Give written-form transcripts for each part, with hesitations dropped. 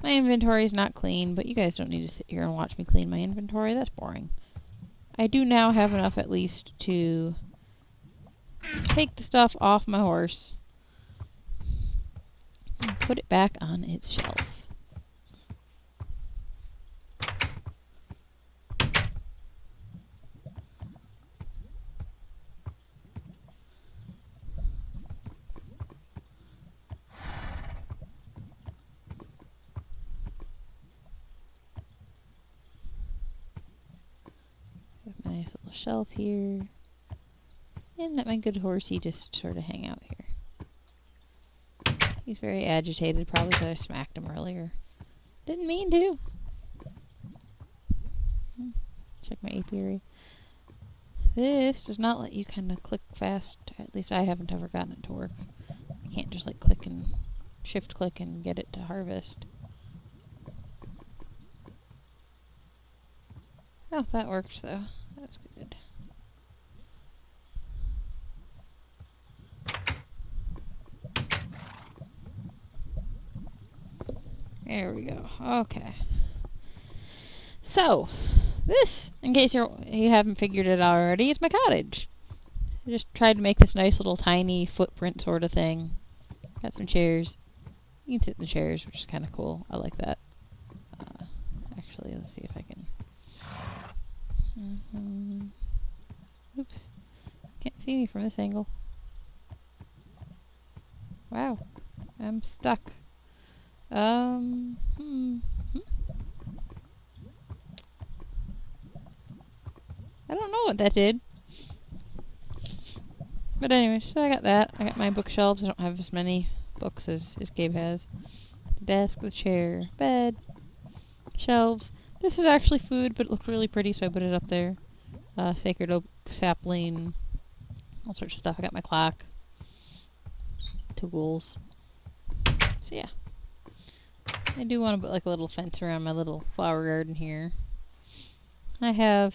My inventory is not clean, but you guys don't need to sit here and watch me clean my inventory. That's boring. I do now have enough at least to take the stuff off my horse and put it back on its shelf. Have my nice little shelf here. And let my good horsey just sort of hang out here. He's very agitated, probably because I smacked him earlier. Didn't mean to. Check my apiary. This does not let you kind of click fast. At least I haven't ever gotten it to work. I can't just like click and shift click and get it to harvest. Oh, that works though. That's good. There we go. Okay. So, this, in case you haven't figured it out already, is my cottage. I just tried to make this nice little tiny footprint sort of thing. Got some chairs. You can sit in the chairs, which is kind of cool. I like that. Actually, let's see if I can... Oops. Can't see me from this angle. Wow. I'm stuck. I don't know what that did. But anyway, so I got that. I got my bookshelves. I don't have as many books as Gabe has. Desk with chair, bed, shelves. This is actually food, but it looked really pretty, so I put it up there. Sacred oak sapling, all sorts of stuff. I got my clock, tools. So yeah. I do want to put like a little fence around my little flower garden here. I have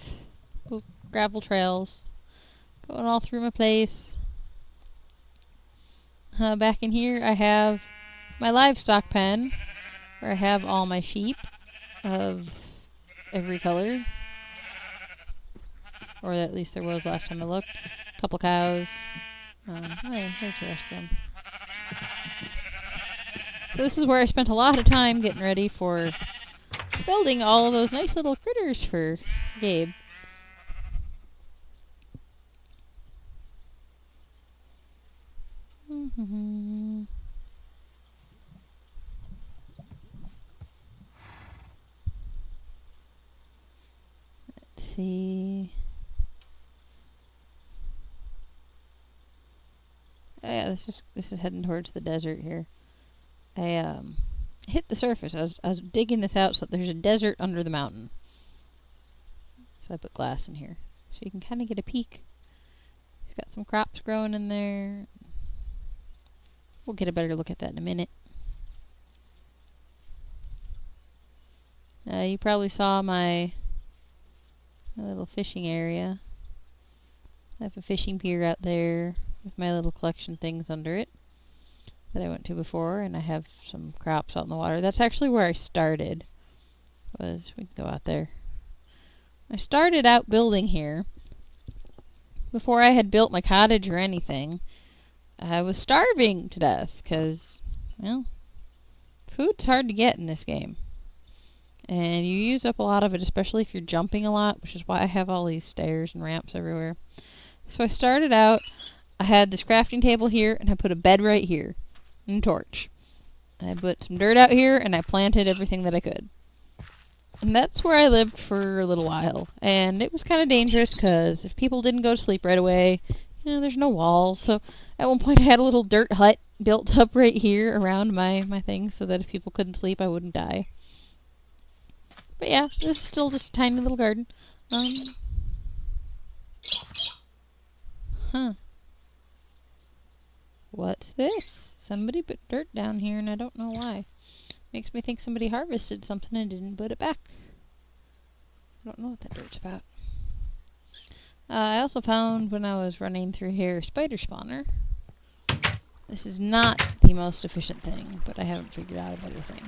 gravel trails going all through my place. Back in here I have my livestock pen where I have all my sheep of every color. Or at least there was last time I looked. A couple cows. Oh yeah, there's the rest of them. So this is where I spent a lot of time getting ready for building all of those nice little critters for Gabe. Let's see. Oh yeah, this is heading towards the desert here. I hit the surface. I was digging this out so that there's a desert under the mountain. So I put glass in here so you can kind of get a peek. He's got some crops growing in there. We'll get a better look at that in a minute. You probably saw my little fishing area. I have a fishing pier out there with my little collection things under it that I went to before, and I have some crops out in the water. That's actually where I started. We can go out there. I started out building here. Before I had built my cottage or anything, I was starving to death because, well, food's hard to get in this game. And you use up a lot of it, especially if you're jumping a lot, which is why I have all these stairs and ramps everywhere. So I started out, I had this crafting table here, and I put a bed right here, and a torch. And I put some dirt out here, and I planted everything that I could. And that's where I lived for a little while. And it was kind of dangerous, because if people didn't go to sleep right away, you know, there's no walls. So at one point I had a little dirt hut built up right here around my things, so that if people couldn't sleep, I wouldn't die. But yeah, this is still just a tiny little garden. What's this? Somebody put dirt down here and I don't know why. Makes me think somebody harvested something and didn't put it back. I don't know what that dirt's about. I also found when I was running through here a spider spawner. This is not the most efficient thing, but I haven't figured out a better thing.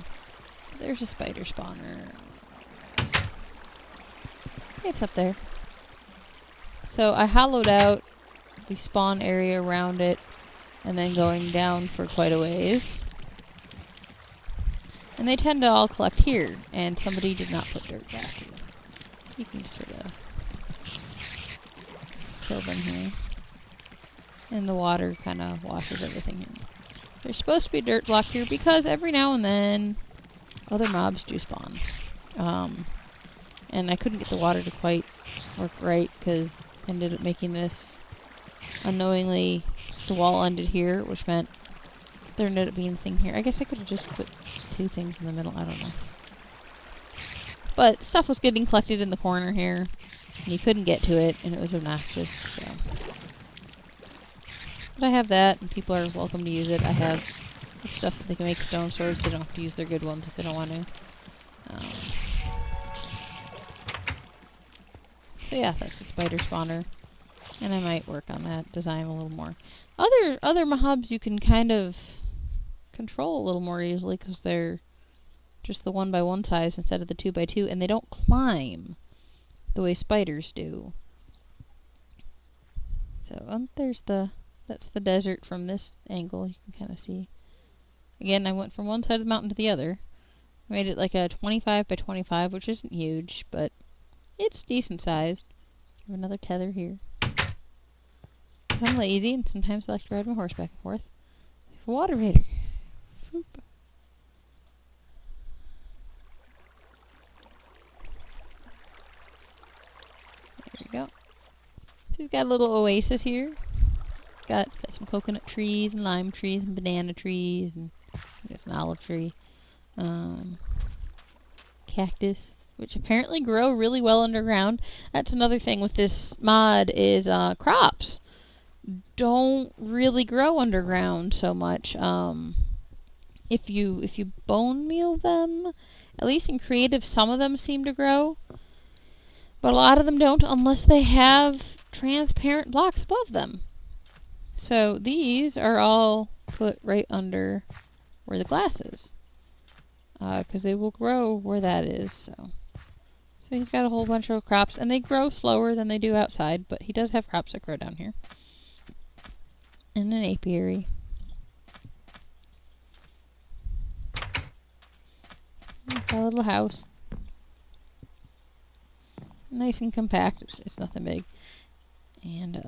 There's a spider spawner. It's up there. So I hollowed out the spawn area around it and then going down for quite a ways. And they tend to all collect here, and somebody did not put dirt back here. You can just sort of kill them here. And the water kind of washes everything in. There's supposed to be a dirt block here because every now and then other mobs do spawn. And I couldn't get the water to quite work right because I ended up making this unknowingly. The wall ended here, which meant there ended up being a thing here. I guess I could have just put 2 things in the middle. I don't know. But stuff was getting collected in the corner here. And you couldn't get to it, and it was obnoxious. So. But I have that, and people are welcome to use it. I have stuff that they can make stone swords. They don't have to use their good ones if they don't want to. So yeah, that's the spider spawner. And I might work on that design a little more. Other mobs you can kind of control a little more easily because they're just the 1x1 size instead of the 2x2, and they don't climb the way spiders do. So that's the desert from this angle. You can kind of see. Again, I went from one side of the mountain to the other. I made it like a 25x25, which isn't huge, but it's decent sized. I have another tether here. I'm lazy, and sometimes I like to ride my horse back and forth. Water vader. Boop. There we go. So we've got a little oasis here. Got some coconut trees and lime trees and banana trees and I guess an olive tree. Cactus, which apparently grow really well underground. That's another thing with this mod is crops don't really grow underground so much. If you bone meal them, at least in creative, some of them seem to grow, but a lot of them don't unless they have transparent blocks above them. So these are all put right under where the glass is, because they will grow where that is. So he's got a whole bunch of crops, and they grow slower than they do outside, but he does have crops that grow down here. And an apiary. Got a little house. Nice and compact. It's nothing big. And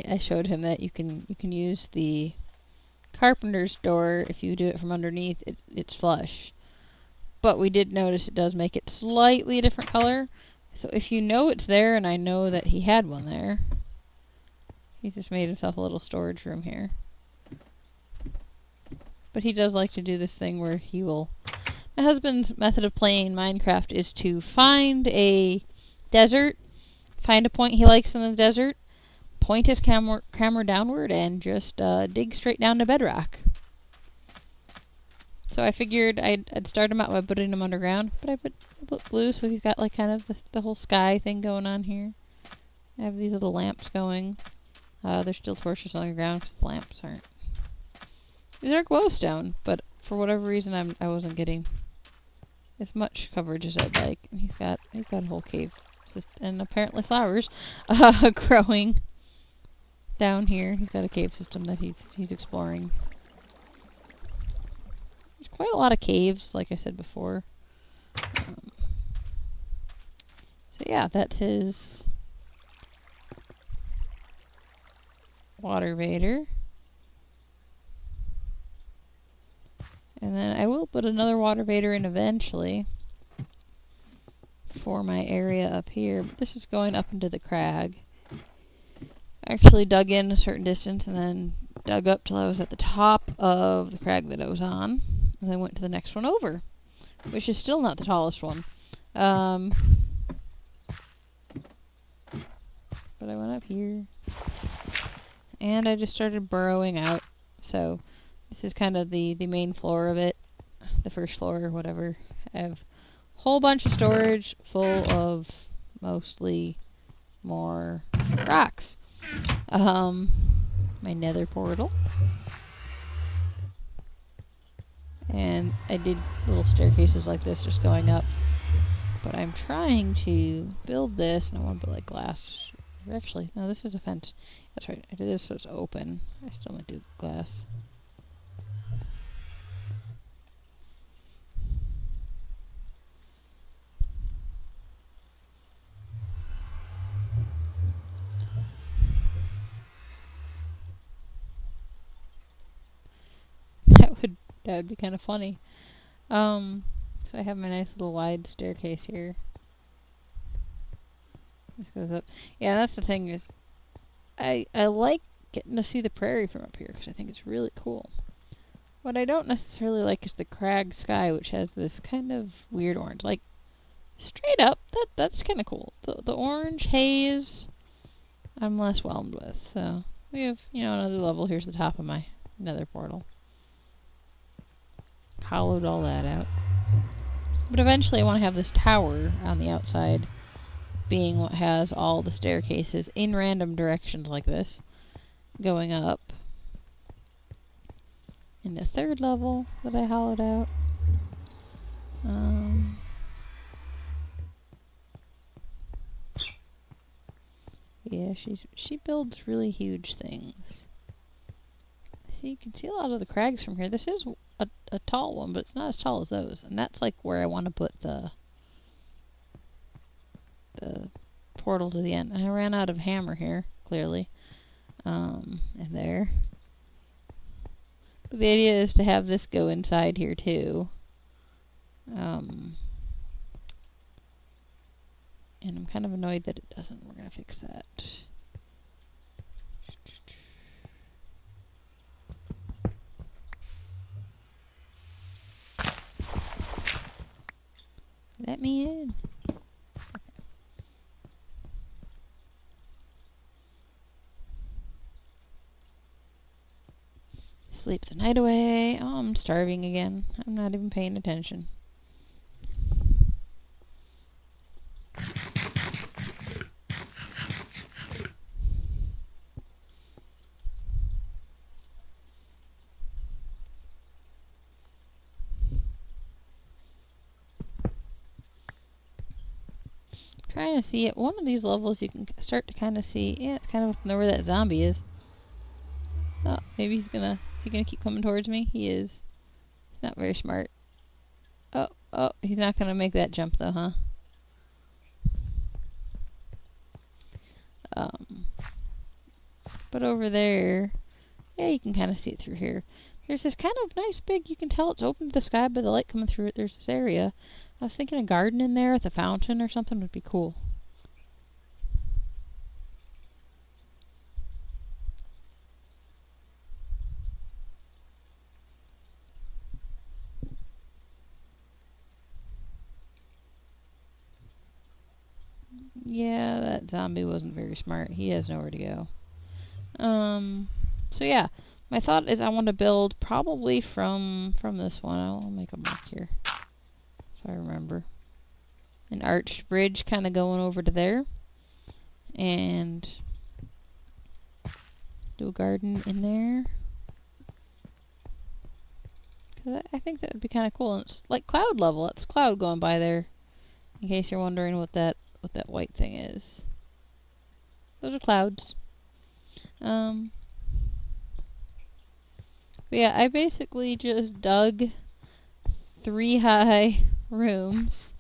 I showed him that you can use the carpenter's door if you do it from underneath. It's flush. But we did notice it does make it slightly a different color. So if you know it's there, and I know that he had one there, he just made himself a little storage room here. But he does like to do this thing where he will... My husband's method of playing Minecraft is to find a desert, find a point he likes in the desert, point his camera downward, and just dig straight down to bedrock. So I figured I'd start him out by putting him underground, but I put blue, so he's got like kind of the whole sky thing going on here. I have these little lamps going. There's still torches on the ground because the lamps aren't. These are glowstone, but for whatever reason I wasn't getting as much coverage as I'd like. And he's got a whole cave system, and apparently flowers growing down here. He's got a cave system that he's exploring. There's quite a lot of caves, like I said before. So yeah, that's his water vader. And then I will put another water vader in eventually for my area up here. But this is going up into the crag. I actually dug in a certain distance and then dug up till I was at the top of the crag that I was on. And then went to the next one over, which is still not the tallest one. But I went up here. And I just started burrowing out. So this is kind of the main floor of it. The first floor or whatever. I have a whole bunch of storage full of mostly more rocks. My nether portal. And I did little staircases like this just going up. But I'm trying to build this, and I want to put like glass. Actually, no, this is a fence. That's right, I did this so it's open. I still might do glass. That would be kind of funny. So I have my nice little wide staircase here. This goes up. Yeah, that's the thing is, I like getting to see the prairie from up here because I think it's really cool. What I don't necessarily like is the crag sky, which has this kind of weird orange. Like, straight up, that's kind of cool. The orange haze, I'm less whelmed with. So we have, another level. Here's the top of my nether portal. Hollowed all that out. But eventually I want to have this tower on the outside being what has all the staircases in random directions like this going up. And the third level that I hollowed out. Yeah, she builds really huge things. See, you can see a lot of the crags from here. This is a tall one, but it's not as tall as those. And that's like where I want to put the portal to the end. And I ran out of hammer here, clearly. And there. But the idea is to have this go inside here too. And I'm kind of annoyed that it doesn't. We're going to fix that. Let me in. Okay. Sleep the night away. Oh, I'm starving again. I'm not even paying attention. Trying to see at one of these levels you can start to kind of see, yeah, it's kind of up there where that zombie is. Oh, maybe is he gonna keep coming towards me? He is. He's not very smart. Oh, he's not gonna make that jump though, huh? But over there, yeah, you can kind of see it through here. There's this kind of nice big, you can tell it's open to the sky by the light coming through it. There's this area. I was thinking a garden in there with a fountain or something would be cool. Yeah, that zombie wasn't very smart. He has nowhere to go. So yeah, my thought is I want to build probably from this one. I'll make a mark here, if I remember. An arched bridge kind of going over to there. And do a garden in there. Cause I think that would be kind of cool. And it's like cloud level. That's cloud going by there. In case you're wondering what that white thing is. Those are clouds. But yeah, I basically just dug 3 high rooms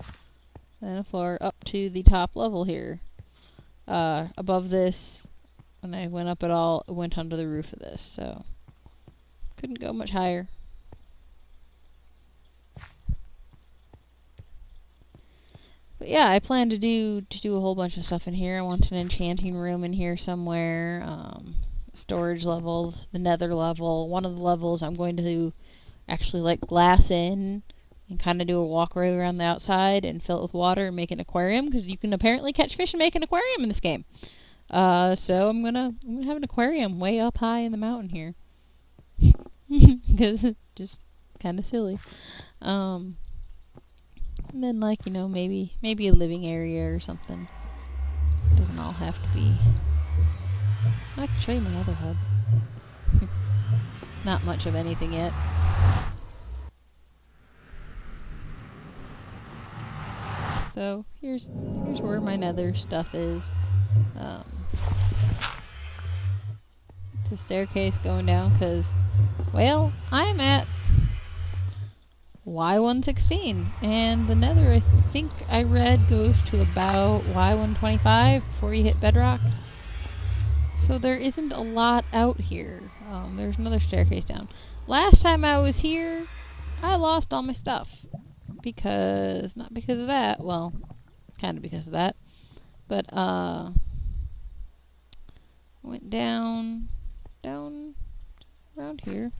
and a floor up to the top level here. Above this, when I went up at all, it went under the roof of this, so couldn't go much higher. But yeah, I plan to do a whole bunch of stuff in here. I want an enchanting room in here somewhere, storage level, the nether level. One of the levels I'm going to actually let glass in and kind of do a walk right around the outside and fill it with water and make an aquarium, because you can apparently catch fish and make an aquarium in this game. So I'm gonna have an aquarium way up high in the mountain here, because it's just kind of silly. And then, like, maybe a living area or something. Doesn't all have to be I can show you my other hub. Not much of anything yet. So here's where my nether stuff is. It's a staircase going down because, well, I'm at Y116, and the nether, I think I read, goes to about Y125 before you hit bedrock. So there isn't a lot out here. There's another staircase down. Last time I was here, I lost all my stuff. Because, not because of that, well, kind of because of that, but, went down around here,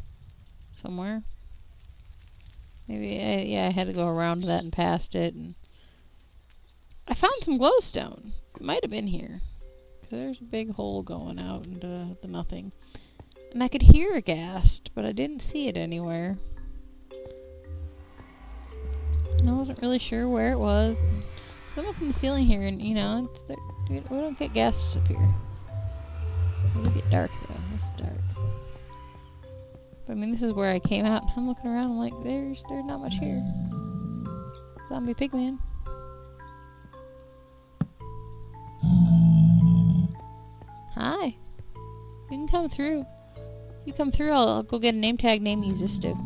somewhere. Maybe, I had to go around that and past it, and I found some glowstone. It might have been here. There's a big hole going out into the nothing. And I could hear a ghast, but I didn't see it anywhere. And I wasn't really sure where it was. I'm up in the ceiling here, and, you know, we don't get ghasts up here. It'll get dark, though. It's dark. But, I mean, this is where I came out, and I'm looking around, I'm like, there's not much here. Zombie pigman. Hi. You can come through. You come through, I'll go get a name tag name you just do.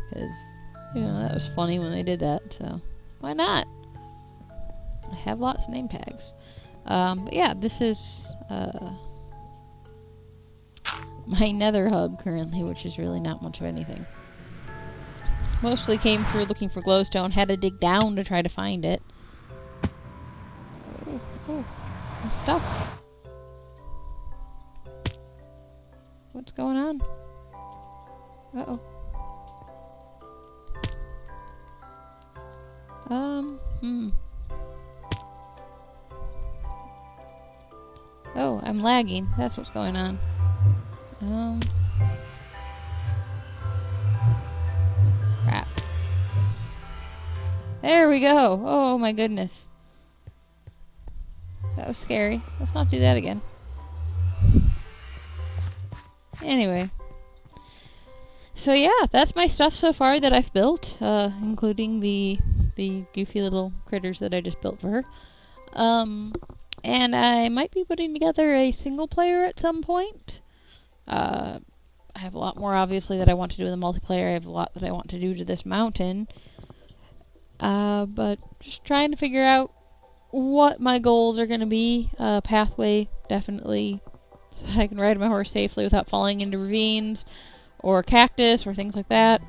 Because, you know, that was funny when they did that, so why not? I have lots of name tags. But yeah, this is my nether hub currently, which is really not much of anything. Mostly came through looking for glowstone, had to dig down to try to find it. Oh, I'm stuck. What's going on? Uh-oh. Oh, I'm lagging. That's what's going on. Crap. There we go. Oh my goodness. That was scary. Let's not do that again. Anyway. So yeah, that's my stuff so far that I've built, including the goofy little critters that I just built for her. And I might be putting together a single player at some point. I have a lot more, obviously, that I want to do in the multiplayer. I have a lot that I want to do to this mountain. But just trying to figure out what my goals are going to be. Pathway, definitely, so that I can ride my horse safely without falling into ravines or cactus or things like that.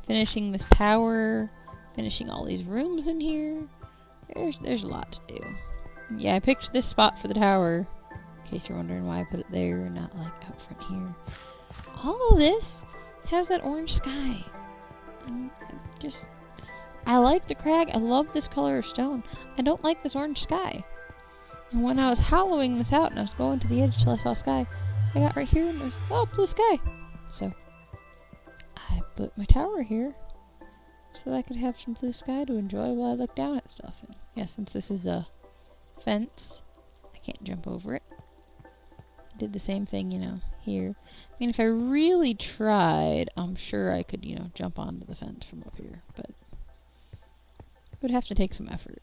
Finishing this tower, finishing all these rooms in here. There's a lot to do. Yeah, I picked this spot for the tower, in case you're wondering why I put it there and not, like, out front here. All of this has that orange sky. And I like the crag. I love this color of stone. I don't like this orange sky. And when I was hollowing this out and I was going to the edge till I saw sky, I got right here and there's, oh, blue sky. So, I put my tower here so that I could have some blue sky to enjoy while I look down at stuff. And yeah, since this is a fence, I can't jump over it. I did the same thing, you know, here. I mean, if I really tried, I'm sure I could, you know, jump onto the fence from up here, but it would have to take some effort.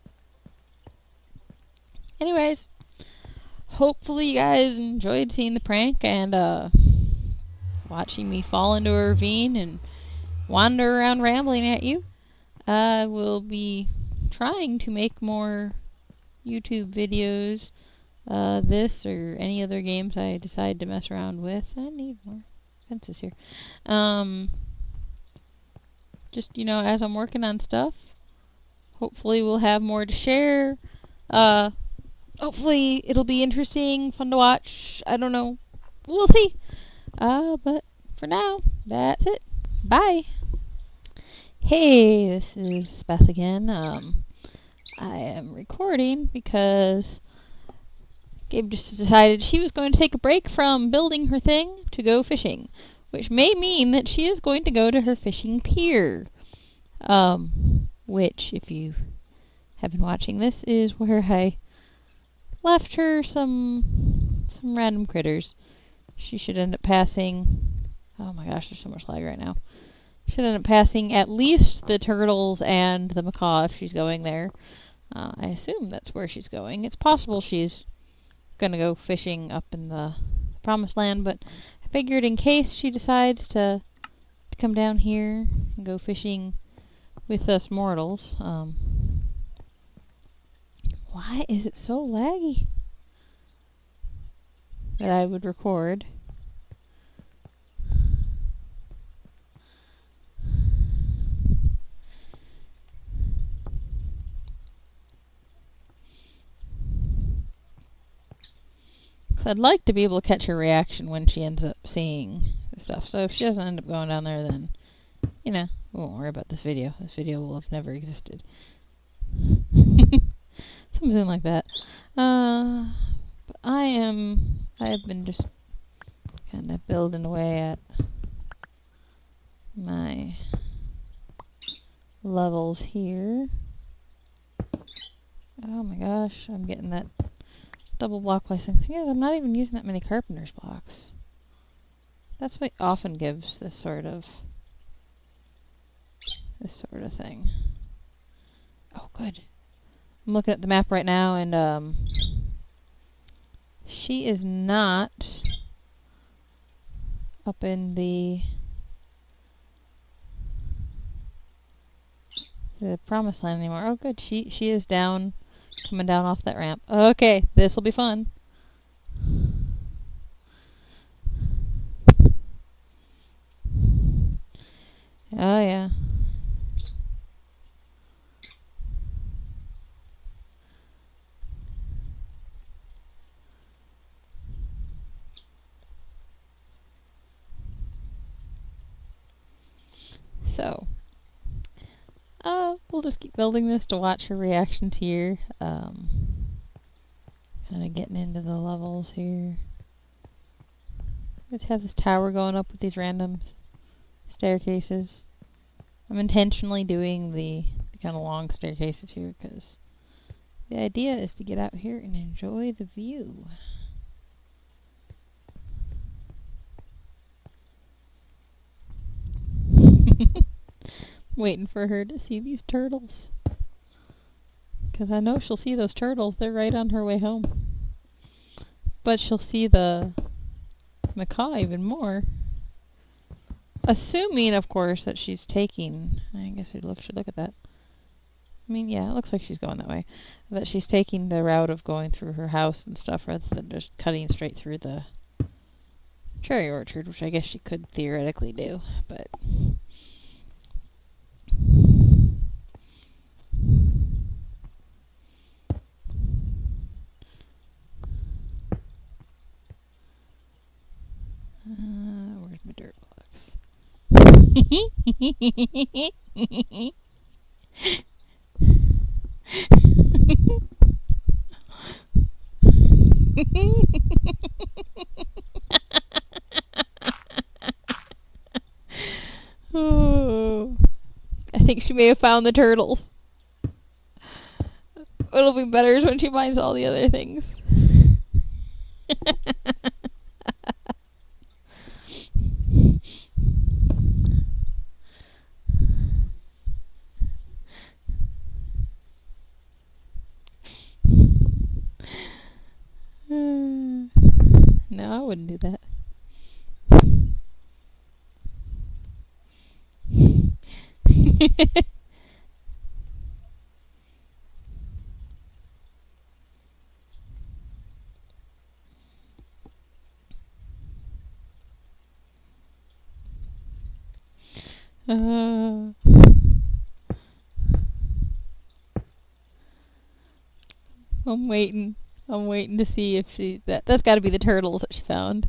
Anyways, hopefully you guys enjoyed seeing the prank and watching me fall into a ravine and wander around rambling at you. I will be trying to make more YouTube videos, this or any other games I decide to mess around with. I need more fences here. Just, you know, as I'm working on stuff, hopefully we'll have more to share. Hopefully it'll be interesting, fun to watch. I don't know. We'll see. But for now, that's it. Bye. Hey, this is Beth again. I am recording because Gabe just decided she was going to take a break from building her thing to go fishing, which may mean that she is going to go to her fishing pier. Which, if you have been watching, this is where I left her some random critters. She should end up passing... Oh my gosh, there's so much lag right now. Should end up passing at least the turtles and the macaw if she's going there. I assume that's where she's going. It's possible she's gonna go fishing up in the promised land, but I figured in case she decides to come down here and go fishing with us mortals. Why is it so laggy? That I would record. I'd like to be able to catch her reaction when she ends up seeing the stuff. So if she doesn't end up going down there, then, you know, we won't worry about this video. This video will have never existed. Something like that. But I have been just kind of building away at my levels here. Oh my gosh, I'm getting that double block placing. Yeah, I'm not even using that many carpenter's blocks. That's what often gives this sort of thing. Oh, good. I'm looking at the map right now, and she is not up in the promised land anymore. Oh, good. She is down. Coming down off that ramp. Okay, this'll be fun. Oh yeah. So, we'll just keep building this to watch her reactions here. Kind of getting into the levels here. Let's have this tower going up with these random staircases. I'm intentionally doing the kind of long staircases here because the idea is to get out here and enjoy the view. Waiting for her to see these turtles. Because I know she'll see those turtles. They're right on her way home. But she'll see the macaw even more. Assuming, of course, that she's taking... I guess we should look at that. I mean, yeah, it looks like she's going that way. That she's taking the route of going through her house and stuff rather than just cutting straight through the cherry orchard, which I guess she could theoretically do, but... where's my dirt blocks? Oh, I think she may have found the turtles. What'll be better is when she finds all the other things. No, I wouldn't do that. I'm waiting. I'm waiting to see if she... That's gotta be the turtles that she found.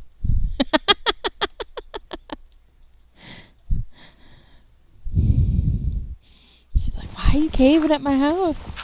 She's like, why are you caving at my house?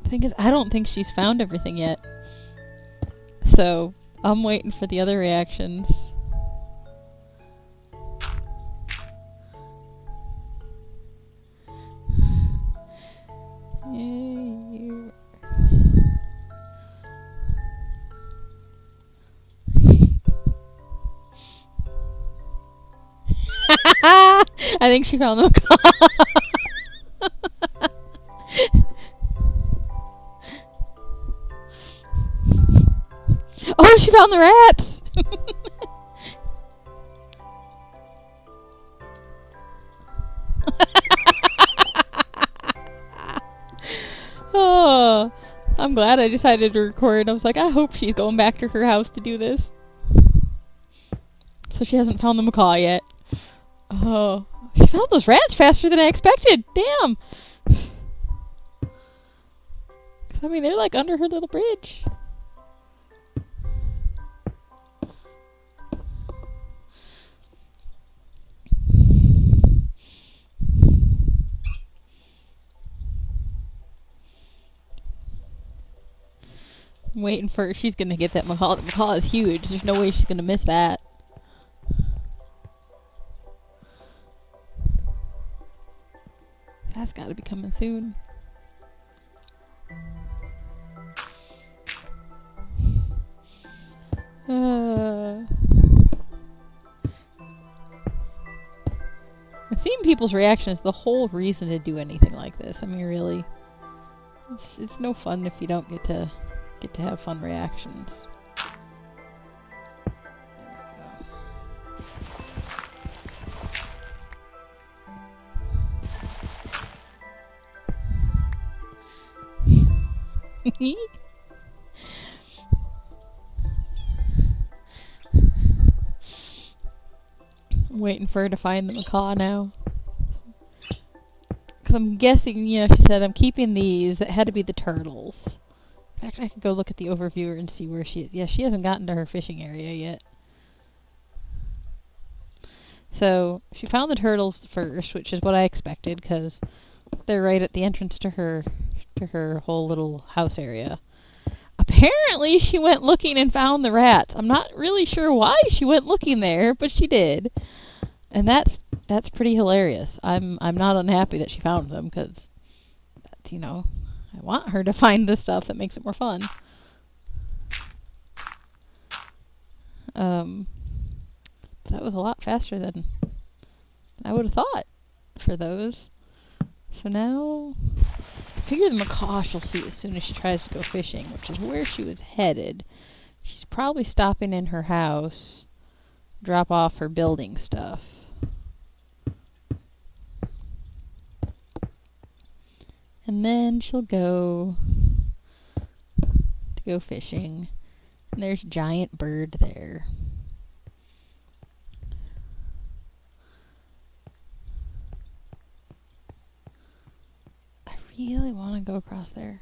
The thing is, I don't think she's found everything yet. So, I'm waiting for the other reactions. I think she found the macaw. Oh, she found the rats! Oh, I'm glad I decided to record. I was like, I hope she's going back to her house to do this. So she hasn't found the macaw yet. Oh, she found those rats faster than I expected. Damn. 'Cause, I mean, they're like under her little bridge. I'm waiting for her. She's gonna get that macaw. The macaw is huge. There's no way she's gonna miss that. That's gotta be coming soon. Seeing people's reactions is the whole reason to do anything like this. I mean, really, it's no fun if you don't get to have fun reactions. I'm waiting for her to find the macaw now. Because I'm guessing, you know, she said, I'm keeping these. It had to be the turtles. In fact, I could go look at the overviewer and see where she is. Yeah, she hasn't gotten to her fishing area yet. So, she found the turtles first, which is what I expected, because they're right at the entrance to her whole little house area. Apparently, she went looking and found the rats. I'm not really sure why she went looking there, but she did. And that's pretty hilarious. I'm not unhappy that she found them, because that's, you know, I want her to find the stuff that makes it more fun. That was a lot faster than I would have thought for those. So now, I figure the macaw she'll see as soon as she tries to go fishing, which is where she was headed. She's probably stopping in her house, drop off her building stuff. And then she'll go fishing. And there's a giant bird there. I really want to go across there.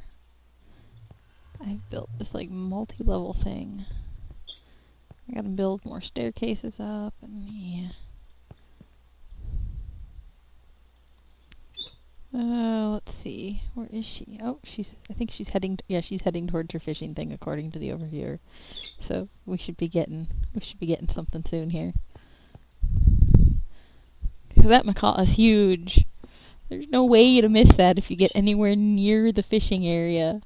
I've built this like multi-level thing. I gotta build more staircases up, and yeah. Let's see. Where is she? Oh, I think she's heading, she's heading towards her fishing thing according to the overviewer. So, we should be getting something soon here. Because that macaw is huge. There's no way to miss that if you get anywhere near the fishing area.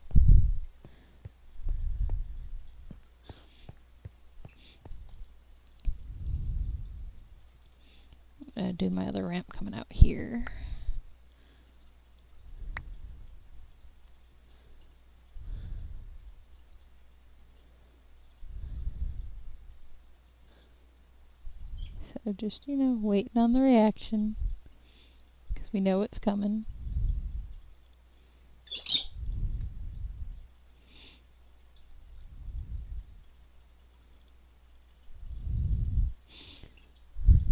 I'm gonna do my other ramp coming out here. So just, you know, waiting on the reaction, because we know it's coming.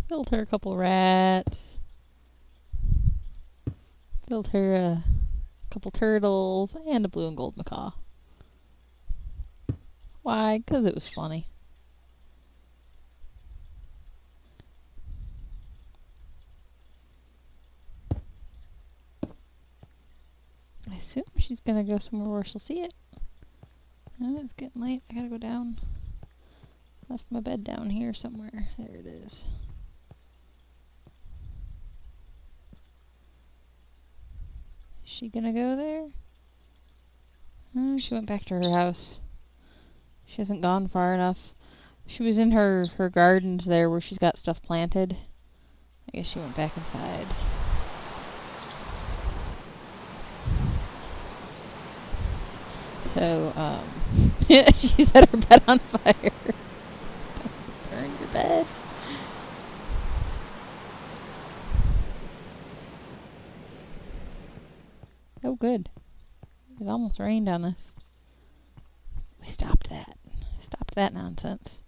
Built her a couple rats. Built her a couple turtles and a blue and gold macaw. Why? Because it was funny. I assume she's gonna go somewhere where she'll see it. Oh, it's getting late. I gotta go down. Left my bed down here somewhere. There it is. Is she gonna go there? Oh, she went back to her house. She hasn't gone far enough. She was in her gardens there where she's got stuff planted. I guess she went back inside. So, she set her bed on fire. Don't burn your bed. Oh, good. It almost rained on us. We stopped that. Stopped that nonsense.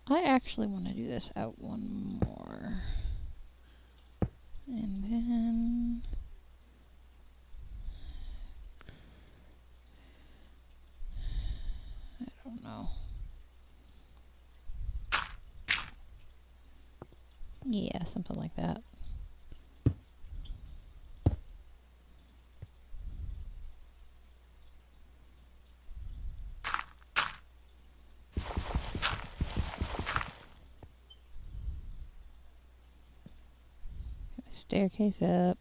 I actually want to do this out one more. And then... I don't know. Yeah, something like that. Staircase up.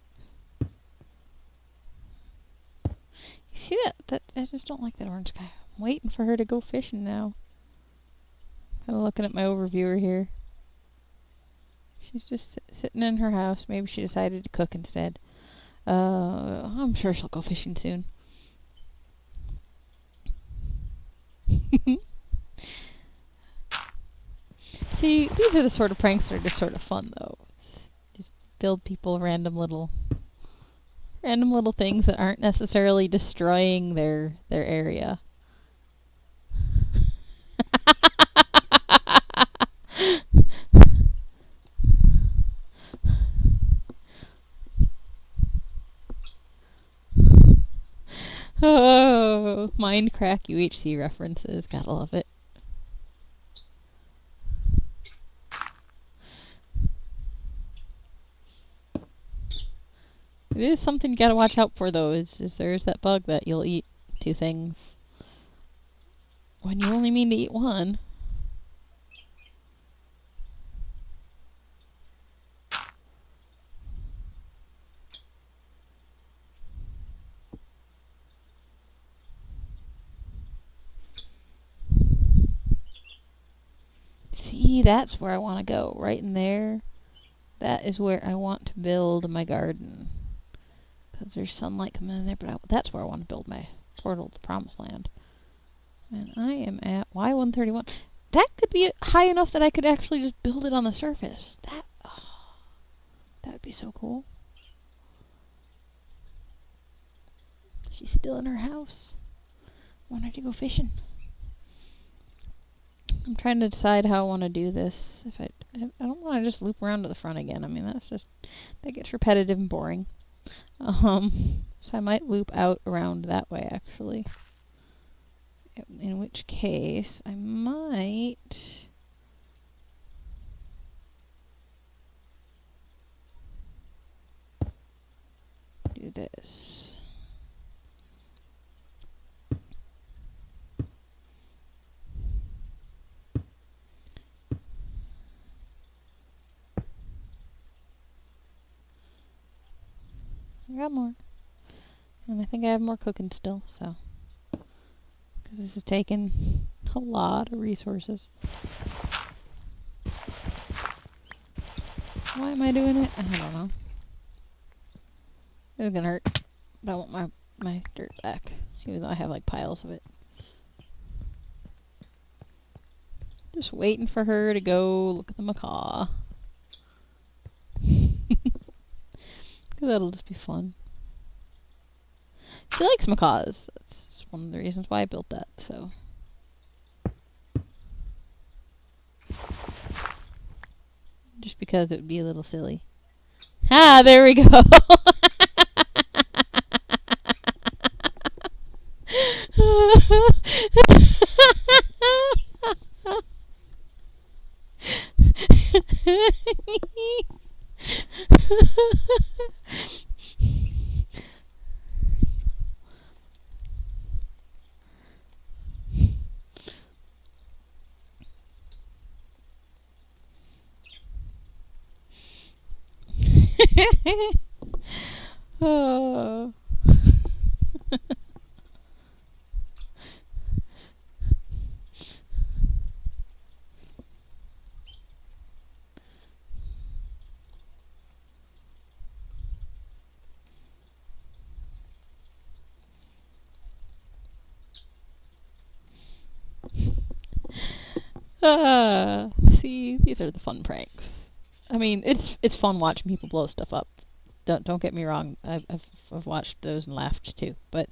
You see that? I just don't like that orange sky. I'm waiting for her to go fishing now. Kind of looking at my overviewer here. She's just sitting in her house. Maybe she decided to cook instead. I'm sure she'll go fishing soon. See, these are the sort of pranks that are just sort of fun, though. Just build people random little things that aren't necessarily destroying their area. Oh, Minecraft UHC references. Gotta love it. It is something you gotta watch out for, though, is there's that bug that you'll eat two things when you only mean to eat one. See, that's where I want to go, right in there. That is where I want to build my garden. Because there's sunlight coming in there, but that's where I want to build my portal to Promised Land. And I am at Y131. That could be high enough that I could actually just build it on the surface. That would be so cool. She's still in her house. I want her to go fishing. I'm trying to decide how I want to do this. I don't want to just loop around to the front again. I mean, that gets repetitive and boring. So I might loop out around that way, actually. In which case, I might... do this. I got more. And I think I have more cooking still, so. Because this is taking a lot of resources. Why am I doing it? I don't know. It's gonna hurt. But I want my dirt back. Even though I have like piles of it. Just waiting for her to go look at the macaw. Because that'll just be fun. She likes macaws. That's one of the reasons why I built that, so. Just because it would be a little silly. Ah, there we go! Oh. See, these are the fun pranks. I mean, it's fun watching people blow stuff up. Don't get me wrong. I've watched those and laughed too. But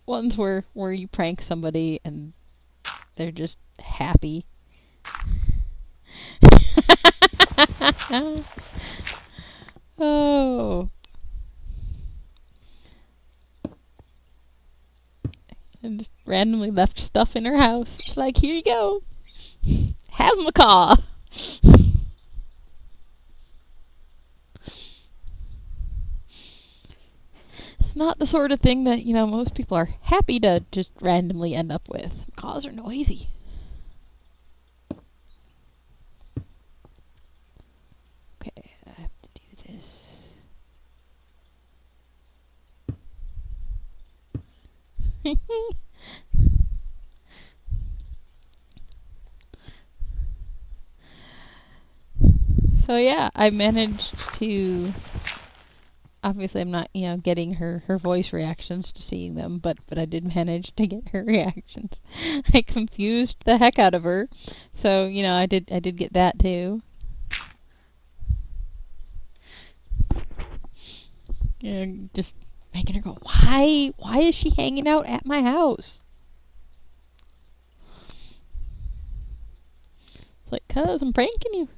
ones where you prank somebody and they're just happy. Oh. And just randomly left stuff in her house. It's like, here you go. Have a macaw. It's not the sort of thing that, most people are happy to just randomly end up with. Macaws are noisy. Okay, I have to do this. So yeah, I managed to, obviously I'm not, getting her voice reactions to seeing them, but I did manage to get her reactions. I confused the heck out of her. So, I did get that too. Just making her go, why is she hanging out at my house? It's like, 'cause I'm pranking you.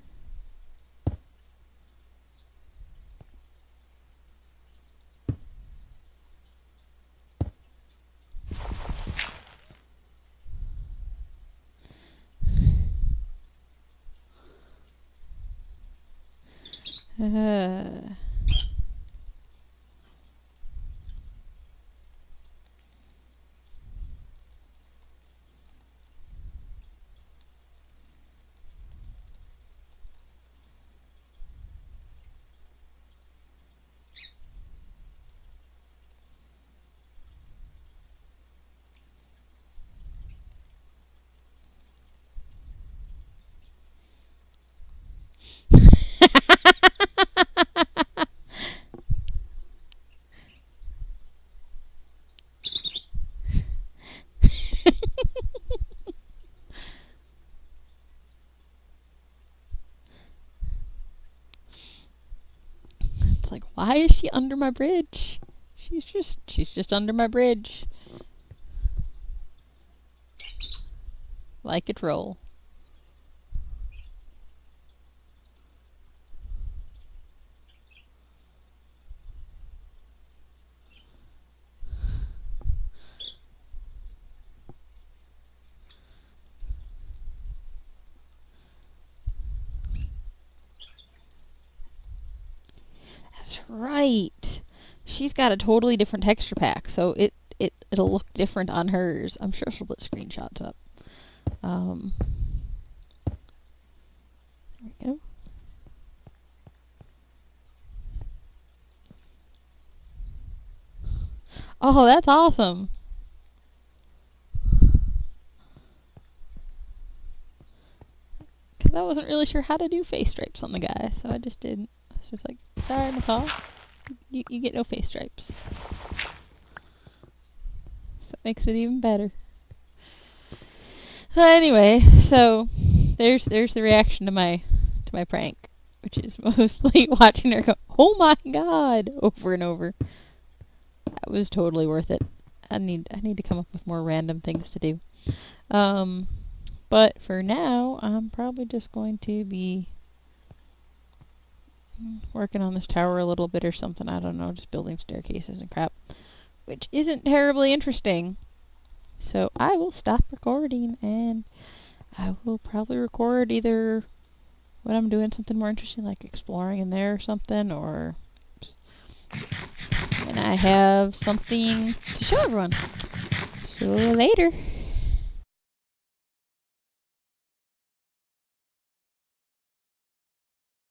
It's like, why is she under my bridge? She's just under my bridge. Like it roll. That's right. She's got a totally different texture pack, so it'll look different on hers. I'm sure she'll put screenshots up. There we go. Oh, that's awesome. Because I wasn't really sure how to do face stripes on the guy, so I just didn't. I was just like, sorry, macaw. You get no face stripes. So it makes it even better. Anyway, so there's the reaction to my prank, which is mostly watching her go, "Oh my god," over and over. That was totally worth it. I need to come up with more random things to do. But for now, I'm probably just going to be working on this tower a little bit or something. I don't know, just building staircases and crap, which isn't terribly interesting. So I will stop recording, and I will probably record either when I'm doing something more interesting, like exploring in there or something, or when I have something to show everyone. So later.